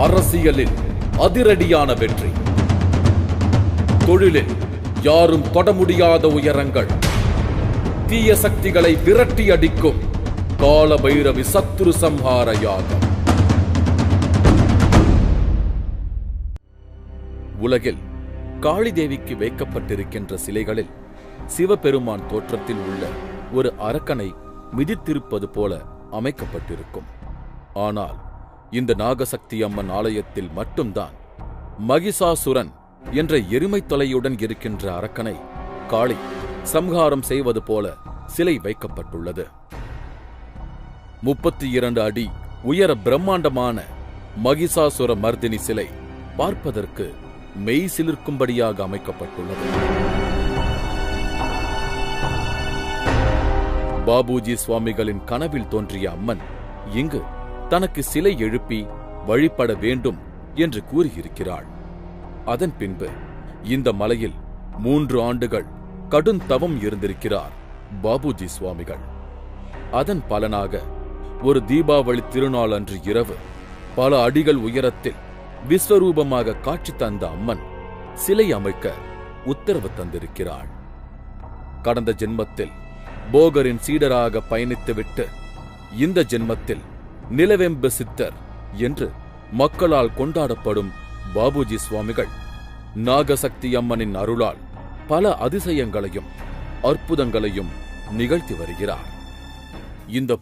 அரசியலில் அதிரடியான வெற்றி, தொழிலில் யாரும் தொட முடியாத உயரங்கள், தீய சக்திகளை விரட்டி அடிக்கும் கால பைரவி சத்ரு சம்ஹார யாகம். உலகில் காளி தேவிக்கு வைக்கப்பட்டிருக்கின்ற சிலைகளில் சிவபெருமான் தோற்றத்தில் உள்ள ஒரு அரக்கனை மிதித்திருப்பது போல அமைக்கப்பட்டிருக்கும். ஆனால் இந்த நாகசக்தி அம்மன் ஆலயத்தில் மட்டும்தான் மகிஷாசுரன் என்ற எருமை தலையுடன் இருக்கின்ற அரக்கனை காளி சம்ஹாரம் செய்வது போல சிலை வைக்கப்பட்டுள்ளது. 32 அடி உயர பிரம்மாண்டமான மகிஷாசுர மர்தினி சிலை பார்ப்பதற்கு மெய் சிலிர்க்கும்படியாக அமைக்கப்பட்டுள்ளது. பாபுஜி சுவாமிகளின் கனவில் தோன்றிய அம்மன் இங்கு தனக்கு சிலை எழுப்பி வழிபட வேண்டும் என்று கூறியிருக்கிறாள். அதன் பின்பு இந்த மலையில் 3 ஆண்டுகள் கடும் தவம் இருந்திருக்கிறார் பாபுஜி சுவாமிகள். அதன் பலனாக ஒரு தீபாவளி திருநாள் அன்று இரவு பல அடிகள் உயரத்தில் விஸ்வரூபமாக காட்சி தந்த அம்மன் சிலை அமைக்க உத்தரவு தந்திருக்கிறாள். கடந்த ஜென்மத்தில் போகரின் சீடராக பயணித்துவிட்டு இந்த ஜென்மத்தில் நிலவெம்பு சித்தர் என்று மக்களால் கொண்டாடப்படும் பாபுஜி சுவாமிகள் நாகசக்தி அம்மனின் அருளால் பல அதிசயங்களையும் அற்புதங்களையும் நிகழ்த்தி வருகிறார். இந்த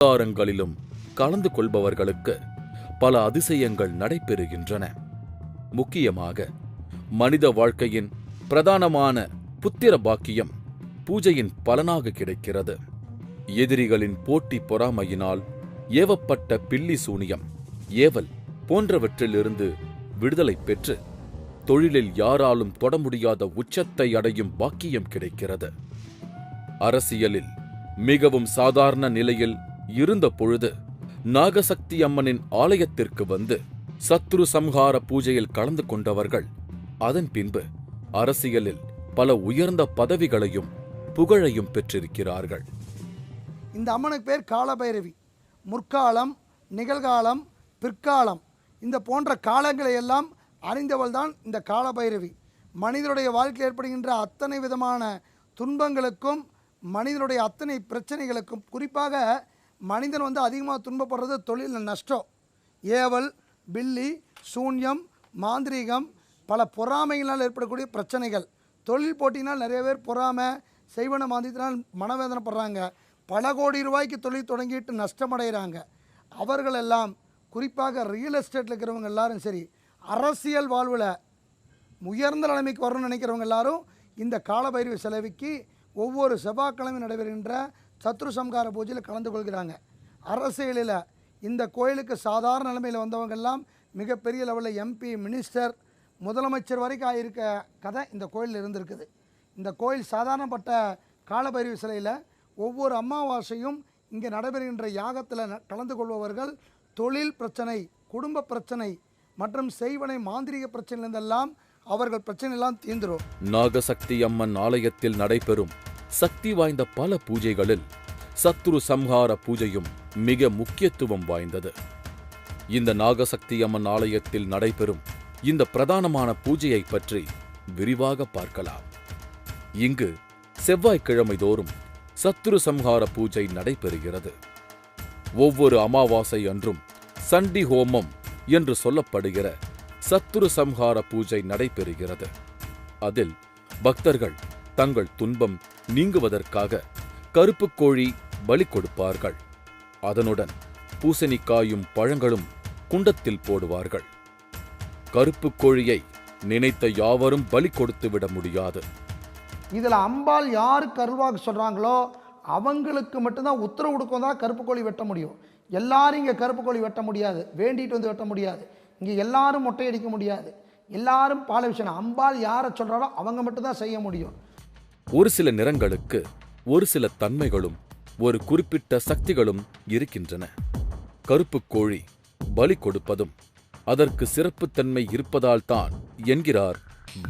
விவகாரங்களிலும் கலந்து கொள்பவர்களுக்கு பல அதிசயங்கள் நடைபெறுகின்றன. முக்கியமாக மனித வாழ்க்கையின் பிரதானமான புத்திர பாக்கியம் பூஜையின் பலனாக கிடைக்கிறது. எதிரிகளின் போட்டி பொறாமையினால் ஏவப்பட்ட பில்லி சூனியம், ஏவல் போன்றவற்றிலிருந்து விடுதலை பெற்று தொழிலில் யாராலும் தொட முடியாத உச்சத்தை அடையும் பாக்கியம் கிடைக்கிறது. அரசியலில் மிகவும் சாதாரண நிலையில் இருந்த பொழுது நாகசக்தி அம்மனின் ஆலயத்திற்கு வந்து சத்ரு சம்ஹார பூஜையில் கலந்து கொண்டவர்கள் அதன் பின்பு அரசியலில் பல உயர்ந்த பதவிகளையும் புகழையும் பெற்றிருக்கிறார்கள். இந்த அம்மனுக்கு பேர் காலபைரவி. முற்காலம், நிகழ்காலம், பிற்காலம் இந்த போன்ற காலங்களை எல்லாம் அறிந்தவள் தான் இந்த காலபைரவி. மனிதனுடைய வாழ்க்கையில் ஏற்படுகின்ற அத்தனை விதமான துன்பங்களுக்கும் மனிதனுடைய அத்தனை பிரச்சனைகளுக்கும், குறிப்பாக மனிதன் அதிகமாக துன்பப்படுறது தொழில் நஷ்டம், ஏவல், பில்லி, சூன்யம், மாந்திரீகம், பல பொறாமைகளால் ஏற்படக்கூடிய பிரச்சனைகள், தொழில் போட்டினால் நிறைய பேர் பொறாமை, செய்வன மாந்திரத்தினால் மனவேதனைப்படுறாங்க, பல கோடி ரூபாய்க்கு தொழில் தொடங்கிட்டு நஷ்டமடைகிறாங்க. அவர்களெல்லாம் குறிப்பாக ரியல் எஸ்டேட்டில் இருக்கிறவங்க எல்லாரும் சரி, அரசியல் வாழ்வில் உயர்ந்த நிலைமைக்கு வரணும்னு நினைக்கிறவங்க எல்லாரும் இந்த காலபைரவி சிலைக்கு ஒவ்வொரு செவ்வாய்க்கிழமை நடைபெறுகின்ற சத்ரு சம்ஹார பூஜையில் கலந்து கொள்கிறாங்க. அரசியலில் இந்த கோயிலுக்கு சாதாரண நிலைமையில் வந்தவங்கெல்லாம் மிகப்பெரிய லெவலில் எம்பி, மினிஸ்டர், முதலமைச்சர் வரைக்கும் ஆகியிருக்க கதை இந்த கோயிலில் இருந்திருக்குது. இந்த கோயில் சாதாரணப்பட்ட காலபைரவி சிலையில் ஒவ்வொரு அமாவாசையும் இங்கே நடைபெறுகின்ற யாகத்தில் கலந்து கொள்பவர்கள் தொழில் பிரச்சனை, குடும்ப பிரச்சனை மற்றும் செய்வனை மாந்திரிக பிரச்சனையிலிருந்தெல்லாம் அவர்கள் பிரச்சனை எல்லாம் தீந்துரும். நாகசக்தி அம்மன் ஆலயத்தில் நடைபெறும் சக்தி வாய்ந்த பல பூஜைகளில் சத்ரு சம்ஹார பூஜையும் மிக முக்கியத்துவம் வாய்ந்தது. இந்த நாகசக்தி அம்மன் ஆலயத்தில் நடைபெறும் இந்த பிரதானமான பூஜையை பற்றி விரிவாக பார்க்கலாம். இங்கு செவ்வாய்க்கிழமை தோறும் சத்ரு சம்ஹார பூஜை நடைபெறுகிறது. ஒவ்வொரு அமாவாசை அன்றும் சண்டி ஹோமம் என்று சொல்லப்படுகிற சத்ரு சம்ஹார பூஜை நடைபெறுகிறது. அதில் பக்தர்கள் தங்கள் துன்பம் நீங்குவதற்காக கருப்பு கோழி பலி கொடுப்பார்கள். அதனுடன் பூசணிக்காயும் பழங்களும் குண்டத்தில் போடுவார்கள். கருப்பு கோழியை நினைத்த யாவரும் பலி கொடுத்து விட முடியாது. இதில் அம்பாள் யாருக்கு அருள்வாக்கு சொல்கிறாங்களோ அவங்களுக்கு மட்டும்தான் உத்தரவு கொடுக்கும் தான் கருப்பு கோழி வெட்ட முடியும். எல்லாரும் இங்கே கருப்பு கோழி வெட்ட முடியாது, வேண்டிட்டு வந்து வெட்ட முடியாது. இங்கே எல்லாரும் மொட்டையடிக்க முடியாது, எல்லாரும் பாலை விஷயம். அம்பாள் யாரை சொல்கிறாரோ அவங்க மட்டும்தான் செய்ய முடியும். ஒரு சில நிறங்களுக்கு ஒரு சில தன்மைகளும் ஒரு குறிப்பிட்ட சக்திகளும் இருக்கின்றன. கருப்பு கோழி பலி கொடுப்பதும் அதற்கு சிறப்புத்தன்மை இருப்பதால் தான் என்கிறார்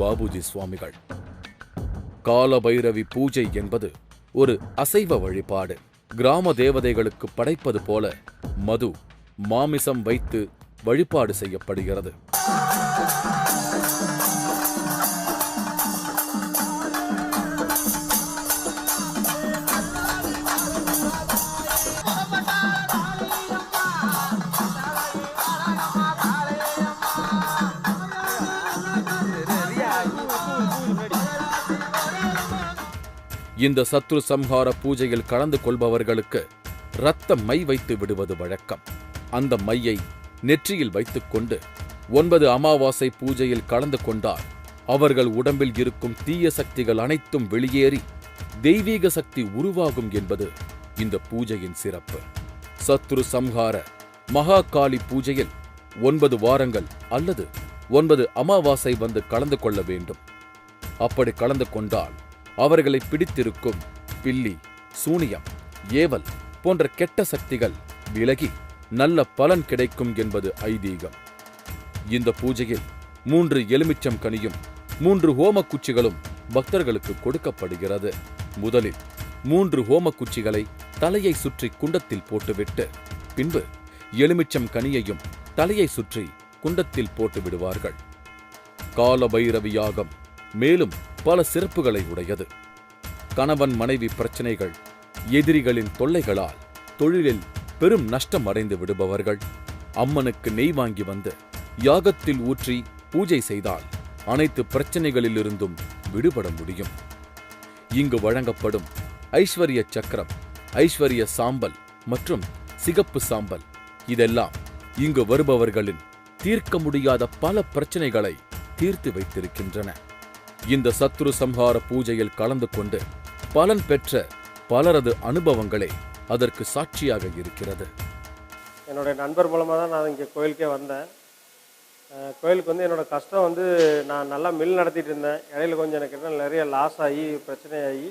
பாபுஜி சுவாமிகள். காலபைரவி பூஜை என்பது ஒரு அசைவ வழிபாடு. கிராம தேவதைகளுக்கு படைப்பது போல மது, மாமிசம் வைத்து வழிபாடு செய்யப்படுகிறது. இந்த சத்ரு சம்ஹார பூஜையில் கலந்து கொள்பவர்களுக்கு இரத்த மை வைத்து விடுவது வழக்கம். அந்த மையை நெற்றியில் வைத்துக்கொண்டு 9 அமாவாசை பூஜையில் கலந்து கொண்டால் அவர்கள் உடம்பில் இருக்கும் தீய சக்திகள் அனைத்தும் வெளியேறி தெய்வீக சக்தி உருவாகும் என்பது இந்த பூஜையின் சிறப்பு. சத்ரு சம்ஹார மகாகாளி பூஜையில் 9 வாரங்கள் அல்லது 9 அமாவாசை வந்து கலந்து கொள்ள வேண்டும். அப்படி கலந்து கொண்டால் அவர்களை பிடித்திருக்கும் பில்லி, சூனியம், ஏவல் போன்ற கெட்ட சக்திகள் விலகி நல்ல பலன் கிடைக்கும் என்பது ஐதீகம். இந்த பூஜையில் 3 எலுமிச்சம் கனியும் 3 ஹோம குச்சிகளும் பக்தர்களுக்கு கொடுக்கப்படுகிறது. முதலில் 3 ஹோம குச்சிகளை தலையை சுற்றி குண்டத்தில் போட்டுவிட்டு பின்பு எலுமிச்சம் கனியையும் தலையை சுற்றி குண்டத்தில் போட்டு விடுவார்கள். காலபைரவி யாகம் மேலும் பல சிறப்புகளை உடையது. கணவன் மனைவி பிரச்சனைகள், எதிரிகளின் தொல்லைகளால் தொழிலில் பெரும் நஷ்டம் அடைந்து விடுபவர்கள் அம்மனுக்கு நெய் வாங்கி வந்து யாகத்தில் ஊற்றி பூஜை செய்தால் அனைத்து பிரச்சனைகளிலிருந்தும் விடுபட முடியும். இங்கு வழங்கப்படும் ஐஸ்வர்ய சக்கரம், ஐஸ்வர்ய சாம்பல் மற்றும் சிகப்பு சாம்பல் இதெல்லாம் இங்கு வருபவர்களின் தீர்க்க முடியாத பல பிரச்சனைகளை தீர்த்து வைத்திருக்கின்றன. இந்த சத்ரு சம்ஹார பூஜையில் கலந்து கொண்டு பலன் பெற்ற பலரது அனுபவங்களே அதற்கு சாட்சியாக இருக்கிறது. என்னுடைய நண்பர் மூலமாக தான் நான் இங்கே கோயிலுக்கே வந்தேன். கோயிலுக்கு வந்து என்னோடய கஷ்டம் வந்து நான் நல்லா மில் நடத்திட்டு இருந்தேன். இடையில கொஞ்சம் எனக்கு நிறைய லாஸ் ஆகி பிரச்சனையாகி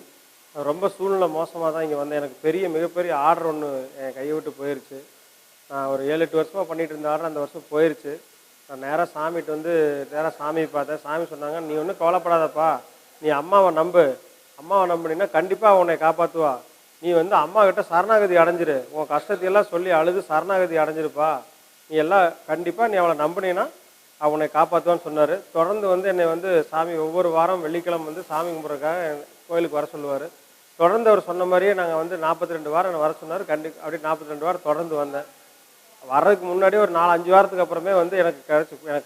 ரொம்ப சூழ்நிலை மோசமாக தான் இங்கே வந்தேன். எனக்கு மிகப்பெரிய ஆர்டர் ஒன்று என் கையை விட்டு போயிடுச்சு. நான் ஒரு 7-8 வருஷமாக பண்ணிகிட்டு இருந்த ஆர்டர் அந்த வருஷம் போயிடுச்சு. நான் நேராக சாமிகிட்ட வந்து நேராக சாமியை பார்த்தேன். சாமி சொன்னாங்க, நீ ஒன்றும் கவலைப்படாதப்பா, நீ அம்மாவை நம்புனீங்கன்னா கண்டிப்பாக உன்னை காப்பாற்றுவா. நீ வந்து அம்மா கிட்ட சரணாகதி அடைஞ்சிரு, உன் கஷ்டத்தையெல்லாம் சொல்லி அழுது சரணாகதி அடைஞ்சிருப்பா, நீ எல்லாம் கண்டிப்பாக நீ அவளை நம்பினீன்னா அவள் உன்னை காப்பாற்றுவான்னு சொன்னார். தொடர்ந்து வந்து என்னை வந்து சாமி ஒவ்வொரு வாரம் வெள்ளிக்கிழமை வந்து சாமி கும்பிட்றதுக்காக கோயிலுக்கு வர சொல்லுவார். தொடர்ந்து அவர் சொன்ன மாதிரியே நாங்கள் வந்து 42 வாரம் என்னை வர சொன்னார். அப்படியே 42 வாரம் தொடர்ந்து வந்தேன். வர்றதுக்கு முன்னாடி ஒரு 4-5 வாரத்துக்கு அப்புறமே வந்து எனக்கு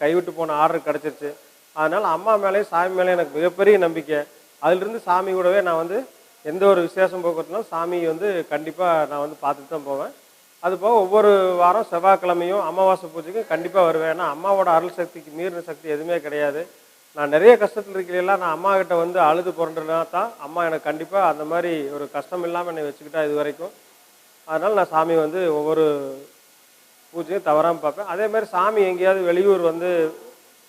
கைவிட்டு போன ஆர்டர் கிடச்சிருச்சு. அதனால் அம்மா மேலேயும் சாமி மேலேயும் எனக்கு மிகப்பெரிய நம்பிக்கை. அதிலிருந்து சாமி கூடவே நான் வந்து எந்த ஒரு விசேஷம் போக்குறதுனாலும் சாமி வந்து கண்டிப்பாக நான் வந்து பார்த்துட்டு தான் போவேன். அது போக ஒவ்வொரு வாரம் செவ்வாய்க்கிழமையும் அமாவாசை பூஜைக்கும் கண்டிப்பாக வருவேன். ஏன்னா அம்மாவோட அருள் சக்திக்கு மீறின சக்தி எதுவுமே கிடையாது. நான் நிறைய கஷ்டத்தில் இருக்கலாம், நான் அம்மா கிட்ட வந்து அழுது புரண்டுனா தான் அம்மா எனக்கு கண்டிப்பாக அந்த மாதிரி ஒரு கஷ்டம் இல்லாமல் என்னை வச்சுக்கிட்டா இது வரைக்கும். அதனால் நான் சாமி வந்து ஒவ்வொரு பூஜையும் தவறாமல் பார்ப்பேன். அதே மாதிரி சாமி எங்கேயாவது வெளியூர் வந்து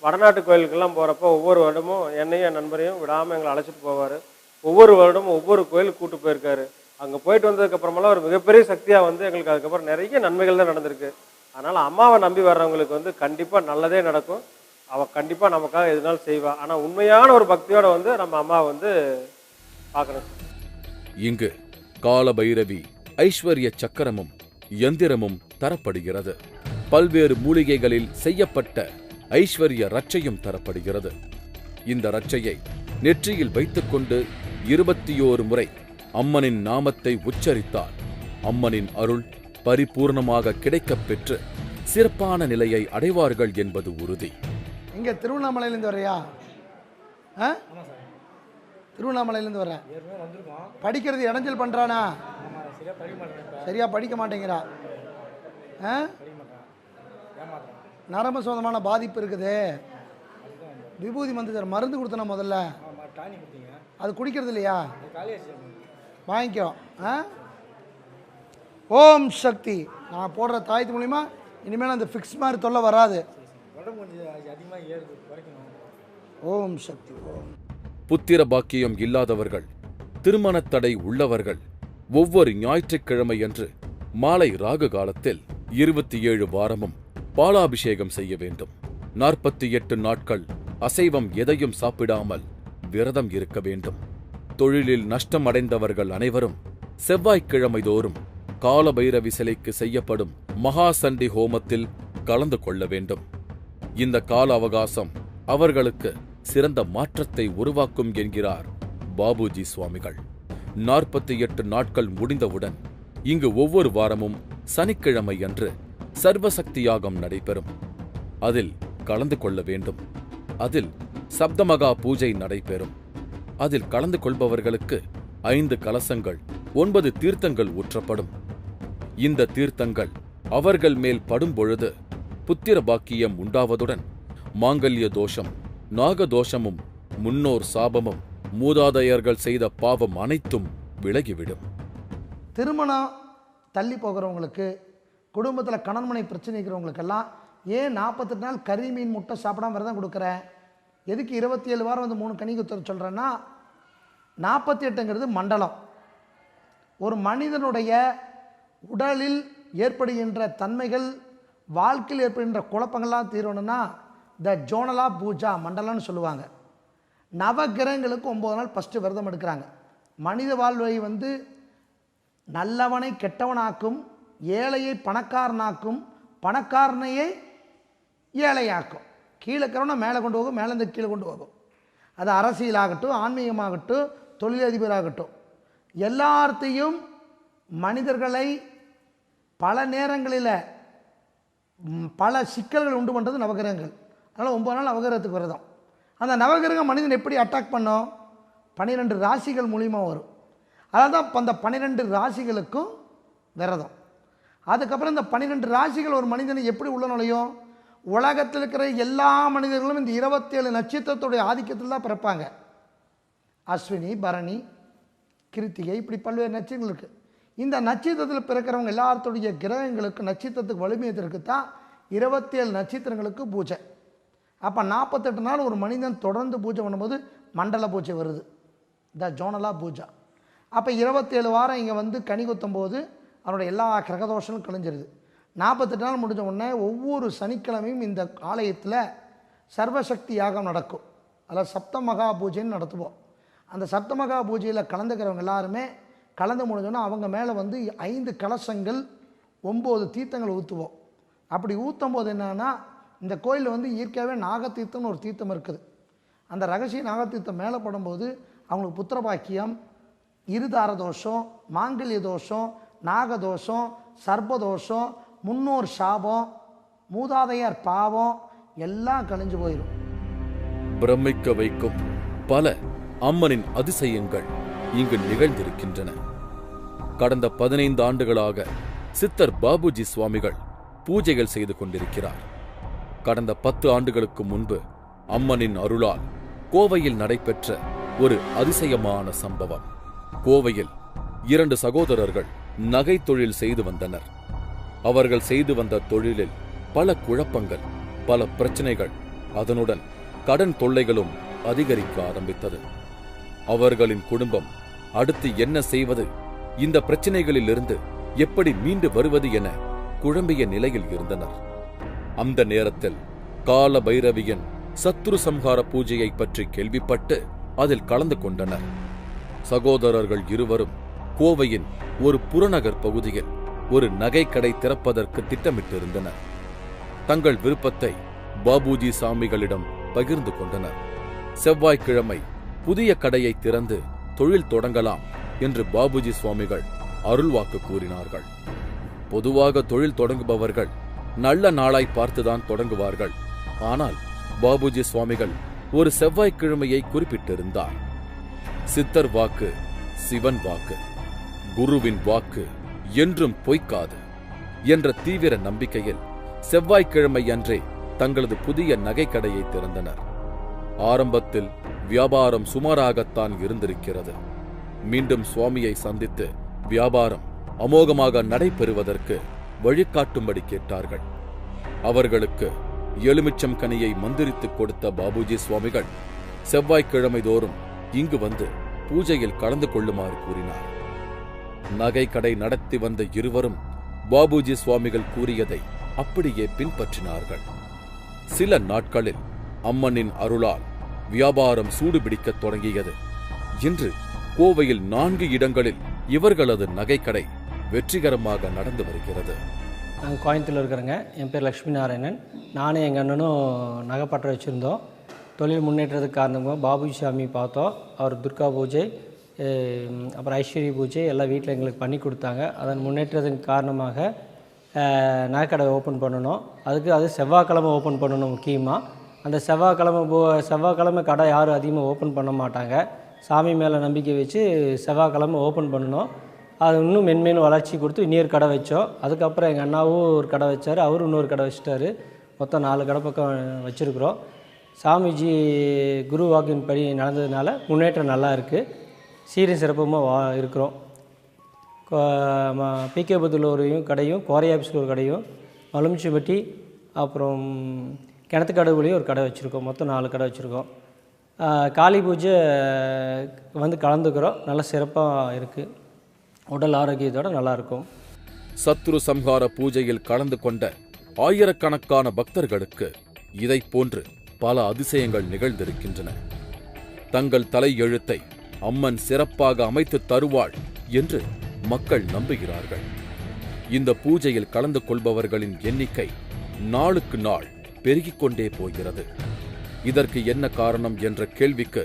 வடநாட்டு கோயிலுக்கெல்லாம் போகிறப்போ ஒவ்வொரு வருடமும் என்னையும் என் நண்பரையும் விடாமல் எங்களை அழைச்சிட்டு போவார். ஒவ்வொரு வருடமும் ஒவ்வொரு கோயிலுக்கு கூப்பிட்டு போயிருக்காரு. அங்கே போயிட்டு வந்ததுக்கப்புறமெல்லாம் ஒரு மிகப்பெரிய சக்தியாக வந்து எங்களுக்கு அதுக்கப்புறம் நிறைய நன்மைகள் தான் நடந்திருக்கு. அதனால் அம்மாவை நம்பி வர்றவங்களுக்கு வந்து கண்டிப்பாக நல்லதே நடக்கும். அவள் கண்டிப்பாக நமக்காக எதுனாலும் செய்வாள். ஆனால் உண்மையான ஒரு பக்தியோடு வந்து நம்ம அம்மாவை வந்து பார்க்கணும். இங்கு காலபைரவி ஐஸ்வர்ய சக்கரமும் யந்திரமும் தரப்படுகிறது. பல்வேறு மூலிகைகளில் செய்யப்பட்ட ஐஸ்வர்ய ரட்சையும் தரப்படுகிறது. இந்த ரட்சையை நெற்றியில் வைத்துக்கொண்டு 21 முறை அம்மனின் நாமத்தை உச்சரித்தால் அம்மனின் அருள் பரிபூர்ணமாக கிடைக்கப் பெற்று சிறப்பான நிலையை அடைவார்கள் என்பது உறுதி. இங்கே திருவண்ணாமலையிலேருந்து வரையா? திருவண்ணாமலையிலேருந்து வர்றேன். படிக்கிறது இடைஞ்சல் பண்ணுறானா? சரியா படிக்க மாட்டேங்கிறா. நரம்பு சொந்தமான பாதிப்பு இருக்குது. விபூதி மந்திர மருந்து கொடுத்தனா முதல்ல, அது குடிக்கிறது இல்லையா? வாங்கிக்கோ. ஓம் சக்தி. நான் போடுற தாயத்து மூலிமா இனிமேல் அந்த ஃபிக்ஸ் மாதிரி தொல்லை வராது. ஓம் சக்தி. ஓம். புத்திர பாக்கியம் இல்லாதவர்கள், திருமண தடை உள்ளவர்கள் ஒவ்வொரு ஞாயிற்றுக்கிழமையன்று மாலை ராகு காலத்தில் 27 வாரமும் பாலாபிஷேகம் செய்ய வேண்டும். 48 நாட்கள் அசைவம் எதையும் சாப்பிடாமல் விரதம் இருக்க வேண்டும். தொழிலில் நஷ்டம் அடைந்தவர்கள் அனைவரும் செவ்வாய்க்கிழமை தோறும் காலபைரவி சிலைக்கு செய்யப்படும் மகாசண்டி ஹோமத்தில் கலந்து கொள்ள வேண்டும். இந்த கால அவகாசம் அவர்களுக்கு சிறந்த மாற்றத்தை உருவாக்கும் என்கிறார் பாபுஜி சுவாமிகள். 48 நாட்கள் முடிந்தவுடன் இங்கு ஒவ்வொரு வாரமும் சனிக்கிழமை அன்று சர்வசக்தி யாகம் நடைபெறும். அதில் கலந்து கொள்ள வேண்டும். அதில் சப்தமகா பூஜை நடைபெறும். அதில் கலந்து கொள்பவர்களுக்கு 5 கலசங்கள் 9 தீர்த்தங்கள் ஊற்றப்படும். இந்த தீர்த்தங்கள் அவர்கள் மேல் படும் பொழுது புத்திர பாக்கியம் உண்டாவதுடன் மாங்கல்ய தோஷம், நாகதோஷமும், முன்னோர் சாபமும், மூதாதையர்கள் செய்த பாவம் அனைத்தும் விலகிவிடும். திருமணம் தள்ளி போகிறவங்களுக்கு, குடும்பத்தில் கணவன்மனை பிரச்சனை இருக்கிறவங்களுக்கெல்லாம் ஏன் 48 நாள் கறி மீன் முட்டை சாப்பிடாம விரதம் கொடுக்குறேன்? எதுக்கு 27 வாரம் வந்து 3 கனி குத்துற சொல்கிறேன்னா, 48ங்கிறது மண்டலம். ஒரு மனிதனுடைய உடலில் ஏற்படுகின்ற தன்மைகள், வாழ்க்கையில் ஏற்படுகின்ற குழப்பங்கள்லாம் தீரணும்னா த ஜோனலா பூஜா மண்டலம்னு சொல்லுவாங்க. நவகிரகங்களுக்கு 9 நாள் ஃபஸ்ட்டு விரதம் எடுக்கிறாங்க. மனித வாழ்வை வந்து நல்லவனை கெட்டவனாக்கும், ஏழையை பணக்காரனாக்கும், பணக்காரனையை ஏழையாக்கும். கீழே இருக்கிறவனை மேலே கொண்டு போகும், மேலேருந்து கீழே கொண்டு போகும். அது அரசியலாகட்டும், ஆன்மீகமாகட்டும், தொழிலதிபராகட்டும், எல்லாத்தையும் மனிதர்களை பல நேரங்களில் பல சிக்கல்கள் உண்டு பண்ணுறது நவகிரகங்கள். அதனால் 9 நாள் நவகிரகத்துக்கு விரதம். அந்த நவகிரகம் மனிதன் எப்படி அட்டாக் பண்ணோம்? 12 ராசிகள் மூலிமா வரும். அதனால் தான் அந்த 12 ராசிகளுக்கும் விரதம். அதுக்கப்புறம் இந்த 12 ராசிகள் ஒரு மனிதனை எப்படி உள்ள நுழையும்? உலகத்தில் இருக்கிற எல்லா மனிதர்களும் இந்த 27 நட்சத்திரத்துடைய ஆதிக்கத்தில் தான் பிறப்பாங்க. அஸ்வினி, பரணி, கிருத்திகை, இப்படி பல்வேறு நட்சத்திரங்கள் இருக்குது. இந்த நட்சத்திரத்தில் பிறக்கிறவங்க எல்லாத்துடைய கிரகங்களுக்கு நட்சத்திரத்துக்கு வலிமையத்திற்கு தான் 27 நட்சத்திரங்களுக்கு பூஜை. அப்போ 48 நாள் ஒரு மனிதன் தொடர்ந்து பூஜை பண்ணும்போது மண்டல பூஜை வருது, த ஜோனலா பூஜா. அப்போ 27 வாரம் இங்கே வந்து கனி குத்தும் போது அவனுடைய எல்லா கிரகதோஷமும் கழிஞ்சிருது. 48 நாள் முடிஞ்ச உடனே ஒவ்வொரு சனிக்கிழமையும் இந்த ஆலயத்தில் சர்வசக்தி யாகம் நடக்கும். அதில் சப்தமகா பூஜைன்னு நடத்துவோம். அந்த சப்தமகா பூஜையில் கலந்துக்கிறவங்க எல்லாருமே கலந்து முடிஞ்சோன்னா அவங்க மேலே வந்து 5 கலசங்கள் 9 தீர்த்தங்கள் ஊற்றுவோம். அப்படி ஊற்றும் போது என்னன்னா, இந்த கோயிலில் வந்து இயற்கையாகவே நாகத்தீர்த்தம்னு ஒரு தீர்த்தம் இருக்குது. அந்த ரகசிய நாகத்தீர்த்தம் மேலே படும்போது அவங்களுக்கு புத்திரபாக்கியம், இருதார தோஷம், மாங்கல்ய தோஷம், நாகதோஷம், சர்ப்பதோஷம், முன்னோர் சாபம், மூதாதையர் பாவம் எல்லாம் கழிஞ்சு போயிடும். பிரமிக்க வைக்கும் பல அம்மனின் அதிசயங்கள் இங்கு நிகழ்ந்திருக்கின்றன. கடந்த 15 ஆண்டுகளாக சித்தர் பாபுஜி சுவாமிகள் பூஜைகள் செய்து கொண்டிருக்கிறார். கடந்த 10 ஆண்டுகளுக்கு முன்பு அம்மனின் அருளால் கோவையில் நடைபெற்ற ஒரு அதிசயமான சம்பவம். கோவையில் 2 சகோதரர்கள் நகை தொழில் செய்து வந்தனர். அவர்கள் செய்து வந்த தொழிலில் பல குழப்பங்கள், பல பிரச்சனைகள், அதனுடன் கடன் தொல்லைகளும் அதிகரிக்க ஆரம்பித்தது. அவர்களின் குடும்பம் அடுத்து என்ன செய்வது, இந்த பிரச்சனைகளிலிருந்து எப்படி மீண்டு வருவது என குழம்பிய நிலையில் இருந்தனர். அந்த நேரத்தில் கால பைரவியின் சத்ரு சம்ஹார பூஜையை பற்றி கேள்விப்பட்டு அதில் கலந்து கொண்டனர். சகோதரர்கள் இருவரும் கோவையின் ஒரு புறநகர் பகுதியில் ஒரு நகைக்கடை திறப்பதற்கு திட்டமிட்டிருந்தனர். தங்கள் விருப்பத்தை பாபுஜி சாமிகளிடம் பகிர்ந்து கொண்டனர். செவ்வாய்க்கிழமை புதிய கடையை திறந்து தொழில் தொடங்கலாம் என்று பாபுஜி சுவாமிகள் அருள்வாக்கு கூறினார்கள். பொதுவாக தொழில் தொடங்குபவர்கள் நல்ல நாளாய் பார்த்துதான் தொடங்குவார்கள். ஆனால் பாபுஜி சுவாமிகள் ஒரு செவ்வாய்க்கிழமையை குறிப்பிட்டிருந்தார். சித்தர் வாக்கு சிவன் வாக்கு, குருவின் வாக்கு என்றும் பொய்க்காது என்ற தீவிர நம்பிக்கையில் செவ்வாய்க்கிழமை அன்றே தங்களது புதிய நகைக்கடையை திறந்தனர். ஆரம்பத்தில் வியாபாரம் சுமாராகத்தான் இருந்திருக்கிறது. மீண்டும் சுவாமியை சந்தித்து வியாபாரம் அமோகமாக நடைபெறுவதற்கு வழிகாட்டும்படி கேட்டார்கள். அவர்களுக்கு எலுமிச்சம் கனியை மந்திரித்துக் கொடுத்த பாபுஜி சுவாமிகள் செவ்வாய்க்கிழமை தோறும் இங்கு வந்து பூஜையில் கலந்து கொள்ளுமாறு கூறினார். நகைக்கடை நடத்தி வந்த இருவரும் பாபுஜி சுவாமிகள் கூறியதை அப்படியே பின்பற்றினார்கள். சில நாட்களில் அம்மனின் அருளால் வியாபாரம் சூடுபிடிக்கத் தொடங்கியது. இன்று கோவையில் 4 இடங்களில் இவர்களது நகைக்கடை வெற்றிகரமாக நடந்து வருகிறது. நாங்கள் கோயம்புத்தூரில் இருக்கிறேங்க. என் பேர் லக்ஷ்மி நாராயணன். நானும் எங்கள் அண்ணனும் நகைப்பற்ற வச்சுருந்தோம். தொழில் முன்னேற்றத்துக்கு காரணமாக பாபுஜி சாமி பார்த்தோம். அவர் துர்கா பூஜை, அப்புறம் ஐஸ்வர்ய பூஜை எல்லாம் வீட்டில் எங்களுக்கு பண்ணி கொடுத்தாங்க. அதன் முன்னேற்றத்துக்கு காரணமாக நகைக்கடை ஓப்பன் பண்ணணும். அது செவ்வாய்க்கிழமை ஓப்பன் பண்ணணும். முக்கியமாக அந்த செவ்வாய்க்கிழமை கடை யாரும் அதிகமாக ஓப்பன் பண்ண மாட்டாங்க. சாமி மேலே நம்பிக்கை வச்சு செவ்வாய்க்கிழமை ஓப்பன் பண்ணணும். அது இன்னும் மென்மேலும் வளர்ச்சி கொடுத்து இன்னொரு கடை வச்சோம். அதுக்கப்புறம் எங்கள் அண்ணாவும் ஒரு கடை வச்சார், அவரும் இன்னொரு கடை வச்சிட்டாரு. மொத்தம் 4 கடை பக்கம் வச்சுருக்குறோம். சாமிஜி குரு வாக்கின் படி நடந்ததுனால முன்னேற்றம் நல்லா இருக்குது. சீரும் சிறப்புமாக இருக்கிறோம். பிகே பத்தில் ஒரு கடையும், கோரையாபிஸில் ஒரு கடையும், மலுமிச்சிப்பட்டி அப்புறம் கிணத்துக்கடவுலையும் ஒரு கடை வச்சுருக்கோம். மொத்தம் 4 கடை வச்சுருக்கோம். காளி பூஜை வந்து கலந்துக்கிறோம். நல்லா சிறப்பாக இருக்குது. உடல் ஆரோக்கியத்தோடு நல்லாயிருக்கும். சத்ரு சம்ஹார பூஜையில் கலந்து கொண்ட ஆயிரக்கணக்கான பக்தர்களுக்கு இதை போன்று பல அதிசயங்கள் நிகழ்ந்திருக்கின்றன. தங்கள் தலையெழுத்தை அம்மன் சிறப்பாக அமைத்து தருவாள் என்று மக்கள் நம்புகிறார்கள். இந்த பூஜையில் கலந்து கொள்பவர்களின் எண்ணிக்கை நாளுக்கு நாள் பெருகிக் கொண்டே போகிறது. இதற்கு என்ன காரணம் என்ற கேள்விக்கு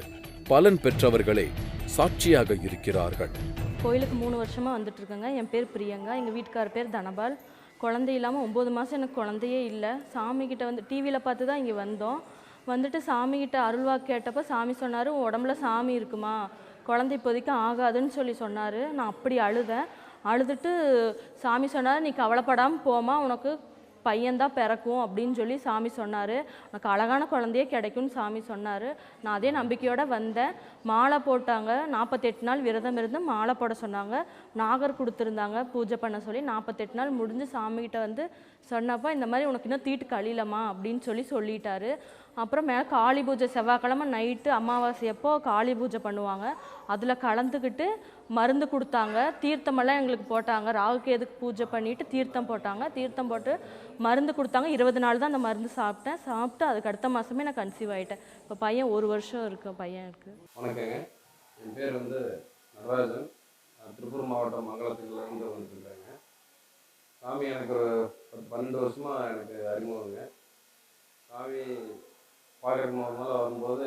பலன் பெற்றவர்களே சாட்சியாக இருக்கிறார்கள். கோயிலுக்கு 3 வருஷமாக வந்துட்டு இருக்கேங்க. என் பேர் பிரியங்கா, எங்கள் வீட்டுக்கார பேர் தனபால். குழந்தை இல்லாமல் 9 மாதம் எனக்கு குழந்தையே இல்லை. சாமிக்கிட்ட வந்து டிவியில் பார்த்து தான் இங்கே வந்தோம். வந்துட்டு சாமிக்கிட்ட அருள்வாக்கு கேட்டப்போ சாமி சொன்னார், உடம்புல சாமி இருக்குமா, குழந்தை இப்போதைக்கு ஆகாதுன்னு சொல்லி சொன்னார். நான் அப்படி அழுதுட்டு சாமி சொன்னார், நீ கவலைப்படாமல் போமா, உனக்கு பையன்தான் பிறக்கும் அப்படின்னு சொல்லி சாமி சொன்னார். உனக்கு அழகான குழந்தையே கிடைக்கும்னு சாமி சொன்னார். நான் அதே நம்பிக்கையோடு வந்தேன். மாலை போட்டாங்க. 48 நாள் விரதம் இருந்து மாலை போட சொன்னாங்க. நாகர் கொடுத்துருந்தாங்க பூஜை பண்ண சொல்லி. 48 நாள் முடிஞ்சு சாமிகிட்ட வந்து சொன்னப்போ இந்த மாதிரி உனக்கு இன்னும் தீட்டு கழியலமா அப்படின்னு சொல்லிட்டாரு. அப்புறம் மேலே காளி பூஜை செவ்வாய்க்கிழமை நைட்டு அமாவாசையப்போ காளி பூஜை பண்ணுவாங்க. அதில் கலந்துக்கிட்டு மருந்து கொடுத்தாங்க. தீர்த்தமெல்லாம் எங்களுக்கு போட்டாங்க. ராகுக்கு எதுக்கு பூஜை பண்ணிவிட்டு தீர்த்தம் போட்டாங்க. தீர்த்தம் போட்டு மருந்து கொடுத்தாங்க. 20 நாள் தான் அந்த மருந்து சாப்பிட்டு அதுக்கு அடுத்த மாதமே நான் கன்சீவ் ஆகிட்டேன். இப்போ பையன் 1 வருஷம் இருக்கு. பையன் இருக்குது. வணக்கங்க. என் பேர் வந்து நடராஜன். திருப்பூர் மாவட்டம் மங்களத்துலேருந்து வந்துருக்காங்க. சாமி எனக்கு ஒரு 12 வருஷமாக எனக்கு அறிமுகங்க. சாமி பார்க்குறதுக்கு முதல்ல வரும்போது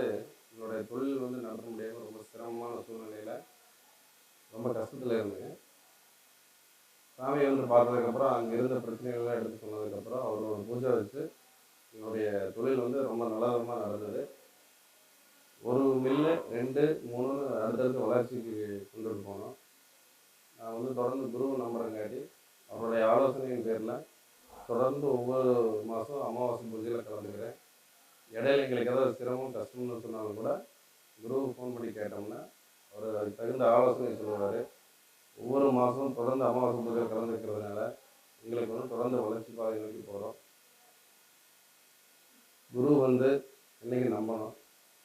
என்னுடைய தொழில் வந்து நடத்த முடியாமல் ரொம்ப சிரமமான சூழ்நிலையில் ரொம்ப கஷ்டத்தில் இருந்தேங்க. சாமியை வந்து பார்த்ததுக்கப்புறம் அங்கே இருந்த பிரச்சனைகள்லாம் எடுத்து சொன்னதுக்கப்புறம் அவர் ஒரு பூஜை வச்சு என்னுடைய தொழில் வந்து ரொம்ப நல்லவிதமாக நடந்தது. 1 மில்லு 2 3 அடுத்தடுத்து வளர்ச்சிக்கு கொண்டுட்டு போனோம். நான் வந்து தொடர்ந்து குருவை நம்புறங்காட்டி அவருடைய ஆலோசனையின் பேரில் தொடர்ந்து ஒவ்வொரு மாதம் அமாவாசை பூஜையில் கலந்துக்கிறேன். இடையில எங்களுக்கு ஏதாவது சிரமம் கஷ்டம்னு சொன்னாலும் கூட குருவுக்கு ஃபோன் பண்ணி கேட்டோம்னா அவர் அதுக்கு தகுந்த ஆலோசனை சொல்லுவார். ஒவ்வொரு மாதம் தொடர்ந்து அமாவாசை பூஜையில் கலந்துக்கிறதுனால எங்களுக்கு வந்து தொடர்ந்து வளர்ச்சி பாதை நோக்கி போகிறோம். குரு வந்து என்றைக்கு நம்பணும்,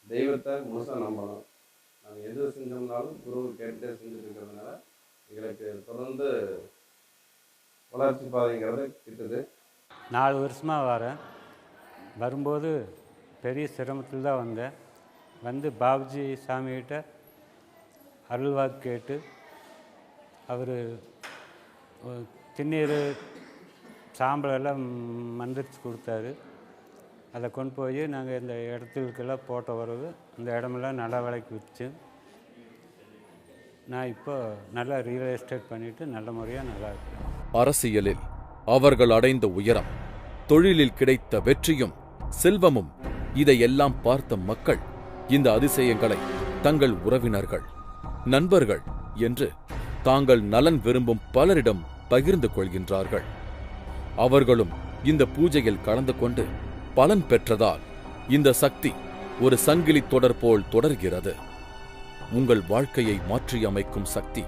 தெய்வத்தை முழுசாக நம்பணும். நாங்கள் எது செஞ்சோம்னாலும் குருவை கேட்டுகிட்டே செஞ்சுட்டு இருக்கிறதுனால எங்களுக்கு தொடர்ந்து வளர்ச்சி பாதைங்கிறது கிட்டுது. 4 வருஷமாக வரேன். வரும்போது பெரிய சிரமத்தில் தான் வந்தேன். வந்து பாபுஜி சாமிகிட்ட அருள்வாக்கு கேட்டு அவர் திண்ணீர் சாம்பலெல்லாம் மந்திரிச்சு கொடுத்தாரு. அதை கொண்டு போய் நாங்கள் இந்த இடத்துக்கெல்லாம் போட்ட வரவு இந்த இடமெல்லாம் நல்ல விலைக்கு விற்று நான் இப்போ நல்லா ரியல் எஸ்டேட் பண்ணிவிட்டு நல்ல முறையாக நல்லா இருக்கேன். அரசியலில் அவர்கள் அடைந்த உயரம், தொழிலில் கிடைத்த வெற்றியும் செல்வமும், இதையெல்லாம் பார்த்த மக்கள் இந்த அதிசயங்களை தங்கள் உறவினர்கள், நண்பர்கள் என்று தாங்கள் நலன் விரும்பும் பலரிடம் பகிர்ந்து கொள்கின்றார்கள். அவர்களும் இந்த பூஜையில் கலந்து கொண்டு பலன் பெற்றதால் இந்த சக்தி ஒரு சங்கிலி தொடர் போல் தொடர்கிறது. உங்கள் வாழ்க்கையை மாற்றியமைக்கும் சக்தி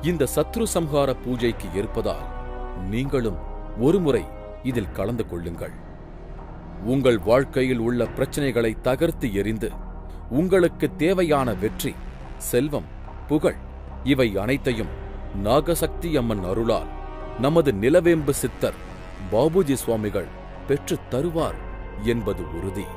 இந்த சத்ரு சம்ஹார பூஜைக்கு இருப்பதால் நீங்களும் ஒருமுறை இதில் கலந்து கொள்ளுங்கள். உங்கள் வாழ்க்கையில் உள்ள பிரச்சனைகளை தகர்த்து எறிந்து உங்களுக்கு தேவையான வெற்றி, செல்வம், புகழ் இவை அனைத்தையும் நாகசக்தி அம்மன் அருளால் நமது நிலவேம்பு சித்தர் பாபுஜி சுவாமிகள் பெற்றுத் தருவார் என்பது உறுதி.